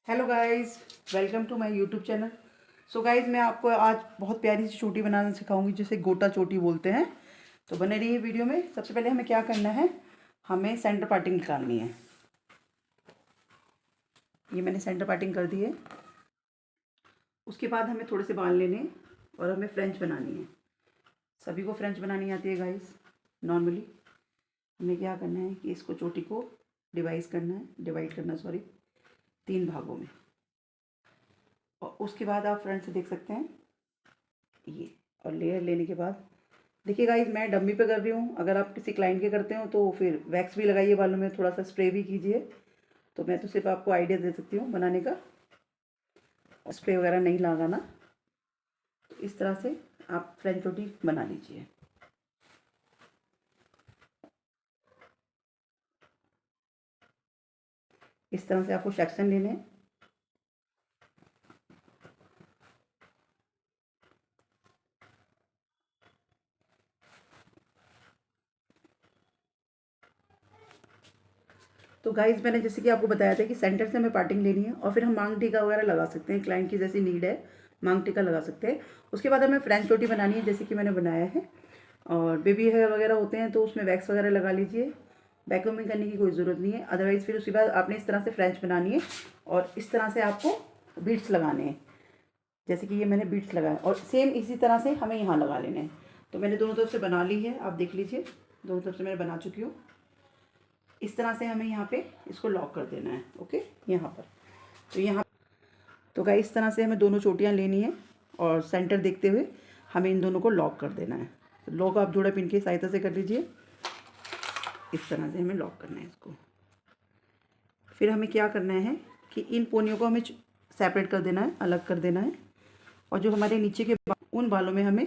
Hello guys, welcome to my YouTube channel. So guys, मैं आपको आज बहुत प्यारी सी चोटी बनाना सिखाऊंगी जिसे गोटा चोटी बोलते हैं। तो बने रहिए वीडियो में। सबसे पहले हमें क्या करना है, हमें सेंटर पार्टिंग निकालनी है। ये मैंने सेंटर पार्टिंग कर दी है। उसके बाद हमें थोड़े से बाल लेने हैं और हमें फ्रेंच बनानी है। सभी को फ्रेंच बनानी आती है गाइस। नॉर्मली हमें क्या करना है कि इसको चोटी को डिवाइड करना सॉरी 3 भागों में। और उसके बाद आप फ्रंट से देख सकते हैं ये। और लेयर लेने के बाद देखिए गाइस, मैं डम्मी पे कर रही हूँ। अगर आप किसी क्लाइंट के करते हो तो फिर वैक्स भी लगाइए बालों में, थोड़ा सा स्प्रे भी कीजिए। तो मैं तो सिर्फ आपको आइडिया दे सकती हूँ बनाने का, स्प्रे वगैरह नहीं लगाना। तो इस तरह से आप फ्रेंच चोटी बना लीजिए। इस तरह से आपको सेक्शन लेने हैं। तो गाइस, मैंने जैसे कि आपको बताया था कि सेंटर से हमें पार्टिंग लेनी है और फिर हम मांग टीका वगैरह लगा सकते हैं। क्लाइंट की जैसी नीड है मांग टीका लगा सकते हैं। उसके बाद हमें फ्रेंच चोटी बनानी है जैसे कि मैंने बनाया है। और बेबी हेयर वगैरह होते हैं तो उसमें वैक्स वगैरह लगा लीजिए। वैक्यूमिंग करने की कोई ज़रूरत नहीं है। अदरवाइज़ फिर उसके बाद आपने इस तरह से फ्रेंच बनानी है और इस तरह से आपको बीट्स लगाने हैं। जैसे कि ये मैंने बीट्स लगाए और सेम इसी तरह से हमें यहाँ लगा लेने हैं। तो मैंने दोनों तरफ से बना ली है, आप देख लीजिए। दोनों तरफ से मैंने बना चुकी हूँ। इस तरह से हमें यहाँ पे इसको लॉक कर देना है। ओके, यहाँ पर तो यहाँ तो गाइस, इस तरह से हमें दोनों चोटियाँ लेनी है और सेंटर देखते हुए हमें इन दोनों को लॉक कर देना है। लॉक आप जोड़ा पिन की सहायता से कर लीजिए। इस तरह से हमें लॉक करना है इसको। फिर हमें क्या करना है कि इन पोनियों को हमें सेपरेट कर देना है, अलग कर देना है। और जो हमारे नीचे के उन बालों में हमें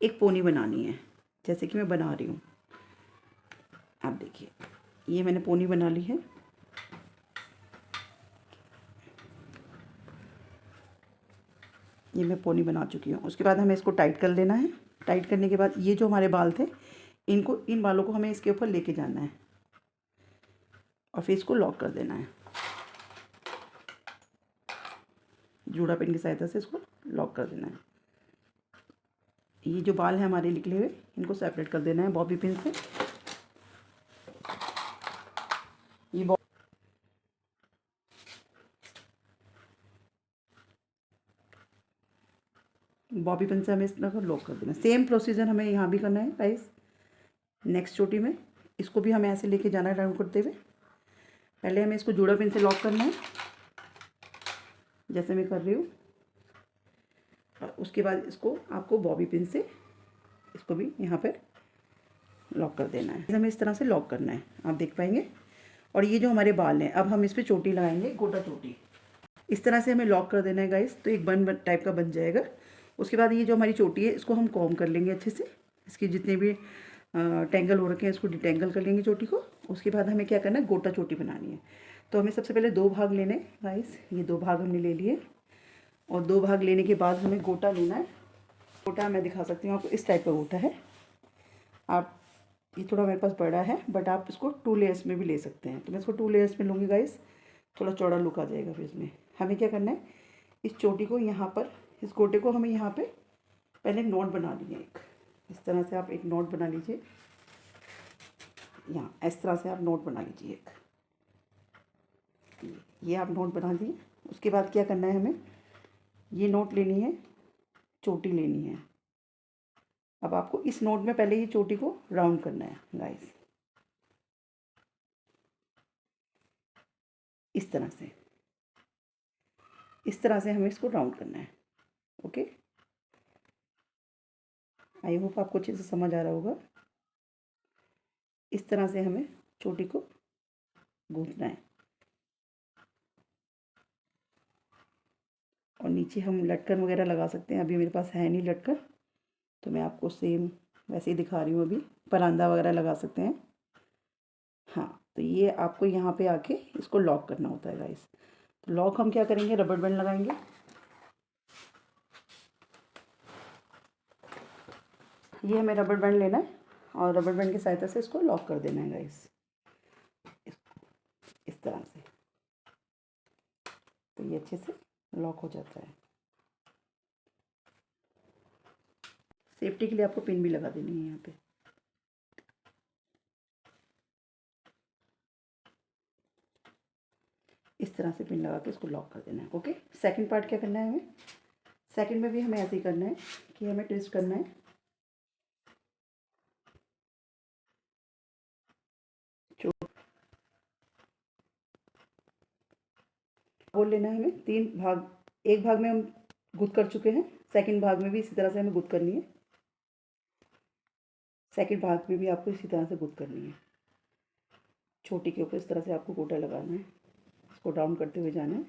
एक पोनी बनानी है, जैसे कि मैं बना रही हूँ। आप देखिए, ये मैंने पोनी बना ली है। ये मैं पोनी बना चुकी हूँ। उसके बाद हमें इसको टाइट कर लेना है। टाइट करने के बाद ये जो हमारे बाल थे, इन बालों को हमें इसके ऊपर लेके जाना है और फिर इसको लॉक कर देना है। जूड़ा पिन की सहायता से इसको लॉक कर देना है। ये जो बाल हैं हमारे निकले हुए, इनको सेपरेट कर देना है बॉबी पिन से। ये बॉबी पिन से हमें इस तरह को लॉक कर देना है। सेम प्रोसीजर हमें यहाँ भी करना है गाइस। नेक्स्ट चोटी में इसको भी हमें ऐसे लेके जाना है राउंड करते हुए। पहले हमें इसको जूड़ा पिन से लॉक करना है जैसे मैं कर रही हूँ। और उसके बाद इसको आपको बॉबी पिन से इसको भी यहाँ पर लॉक कर देना है। हमें इस तरह से लॉक करना है, आप देख पाएंगे। और ये जो हमारे बाल हैं, अब हम इस पर चोटी लगाएंगे, गोटा चोटी। इस तरह से हमें लॉक कर देना है गाइस। तो एक बन टाइप का बन जाएगा। उसके बाद ये जो हमारी चोटी है, इसको हम कॉम कर लेंगे अच्छे से। इसके जितने भी टेंगल हो रखे हैं इसको डिटेंगल कर लेंगे चोटी को। उसके बाद हमें क्या करना है, गोटा चोटी बनानी है। तो हमें सबसे पहले 2 भाग लेने हैं गाइस। ये 2 भाग हमने ले लिए और 2 भाग लेने के बाद हमें गोटा लेना है। गोटा मैं दिखा सकती हूँ आपको, इस टाइप का गोटा है। आप ये थोड़ा मेरे पास बड़ा है, बट आप इसको 2 लेयर्स में भी ले सकते हैं। तो मैं इसको 2 लेयर्स में लूँगी गाइस। थोड़ा चौड़ा लुक आ जाएगा फिर इसमें। हमें क्या करना है, इस चोटी को यहाँ पर, इस गोटे को हमें यहाँ पे पहले नॉट बना लिए एक। इस तरह से आप एक नॉट बना लीजिए। यहाँ इस तरह से आप नोट बना लीजिए एक। ये आप नोट बना दिए। उसके बाद क्या करना है, हमें ये नोट लेनी है, चोटी लेनी है। अब आपको इस नोट में पहले ये चोटी को राउंड करना है गाइस, इस तरह से। इस तरह से हमें इसको राउंड करना है। ओके, आई होप आपको अच्छे से समझ आ रहा होगा। इस तरह से हमें चोटी को गूंथना है। और नीचे हम लटकन वगैरह लगा सकते हैं। अभी मेरे पास है नहीं लटकन, तो मैं आपको सेम वैसे ही दिखा रही हूँ। अभी परांदा वगैरह लगा सकते हैं। हाँ, तो ये आपको यहाँ पे आके इसको लॉक करना होता है गाइस। तो लॉक हम क्या करेंगे, रबड़ बैंड लगाएंगे। ये हमें रबड़ बैंड लेना है और रबड़ बैंड की सहायता से इसको लॉक कर देना है गाइस, इस तरह से। तो ये अच्छे से लॉक हो जाता है। सेफ्टी के लिए आपको पिन भी लगा देनी है यहाँ पे। इस तरह से पिन लगा के इसको लॉक कर देना है। ओके, सेकंड पार्ट क्या करना है हमें? सेकंड में भी हमें ऐसे ही करना है कि हमें ट्विस्ट करना है। बोल लेना है हमें 3 भाग। एक भाग में हम गुद कर चुके हैं, सेकंड भाग में भी इसी तरह से हमें गुद करनी है। सेकंड भाग में भी आपको इसी तरह से गुद करनी है। छोटी के ऊपर इस तरह से आपको गोटा लगाना है, इसको डाउन करते हुए जाना है।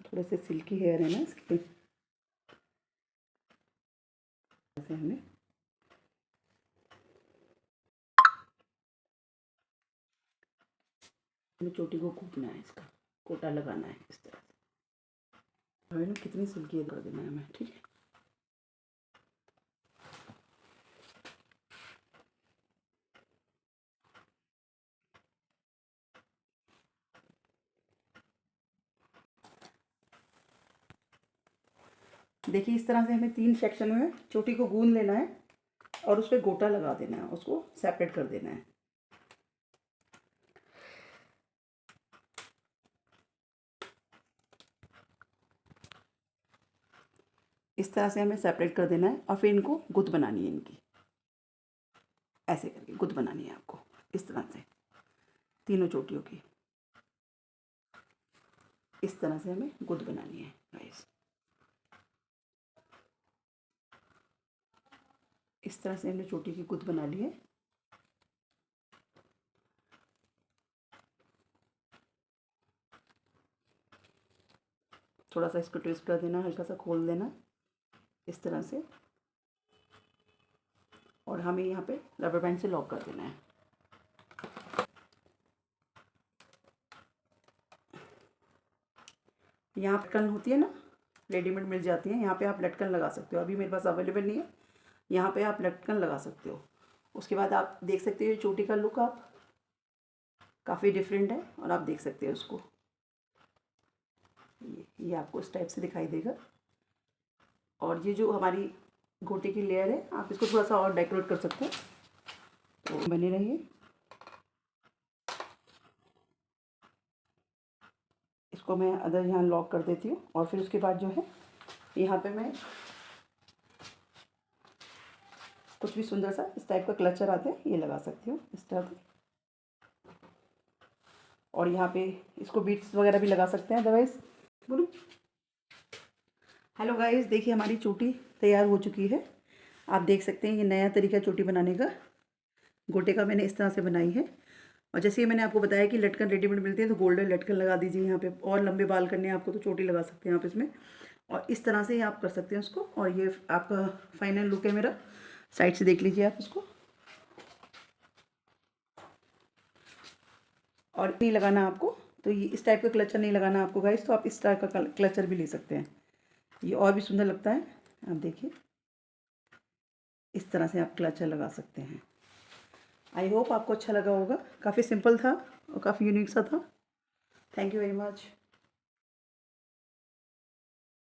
थोड़े से सिल्की हेयर है ना इसके, ऐसे हमें चोटी को कूटना है, इसका गोटा लगाना है इस तरह से। हमें ना कितनी सिल्की कर देना है हमें, ठीक है। देखिए इस तरह से हमें 3 सेक्शन में चोटी को गूंद लेना है और उस पर गोटा लगा देना है, उसको सेपरेट कर देना है। इस तरह से हमें सेपरेट कर देना है और फिर इनको गुद बनानी है, इनकी ऐसे करके गुद बनानी है आपको इस तरह से, तीनों चोटियों की इस तरह से हमें गुद बनानी है गाइस। इस तरह से हमने चोटी की गुद बना ली है। थोड़ा सा इसको ट्विस्ट कर देना, हल्का सा खोल देना इस तरह से, और हमें यहाँ पे रबर बैंड से लॉक कर देना है। यहाँ लटकन होती है ना, रेडीमेड मिल जाती है, यहाँ पे आप लटकन लगा सकते हो। अभी मेरे पास अवेलेबल नहीं है, यहाँ पे आप लटकन लगा सकते हो। उसके बाद आप देख सकते हो चोटी का लुक आप काफ़ी डिफरेंट है, और आप देख सकते हो उसको, ये आपको इस टाइप से दिखाई देगा। और ये जो हमारी गोटे की लेयर है, आप इसको थोड़ा सा और डेकोरेट कर सकते हो, तो बने रहिए। इसको मैं अदर यहाँ लॉक कर देती हूँ, और फिर उसके बाद जो है यहाँ पे मैं कुछ भी सुंदर सा इस टाइप का क्लचर आते हैं, ये लगा सकती हूँ इस तरह से। और यहाँ पे इसको बीट्स वगैरह भी लगा सकते हैं अदरवाइज। बोलो हेलो गाइस, देखिए हमारी चोटी तैयार हो चुकी है। आप देख सकते हैं ये नया तरीका चोटी बनाने का, गोटे का मैंने इस तरह से बनाई है। और जैसे ही मैंने आपको बताया कि लटकन रेडीमेड मिलती है, तो गोल्डन लटकन लगा दीजिए यहाँ पे। और लंबे बाल करने हैं आपको तो चोटी लगा सकते हैं आप इसमें, और इस तरह से ही आप कर सकते हैं उसको। और ये आपका फाइनल लुक है मेरा, साइड से देख लीजिए आप इसको। और नहीं लगाना आपको, तो ये इस टाइप का क्लचर नहीं लगाना आपको गाइस, तो आप इस टाइप का क्लचर भी ले सकते हैं, ये और भी सुंदर लगता है। आप देखिए इस तरह से आप क्लचर लगा सकते हैं। आई होप आपको अच्छा लगा होगा, काफ़ी सिंपल था और काफ़ी यूनिक सा था। Thank you very much.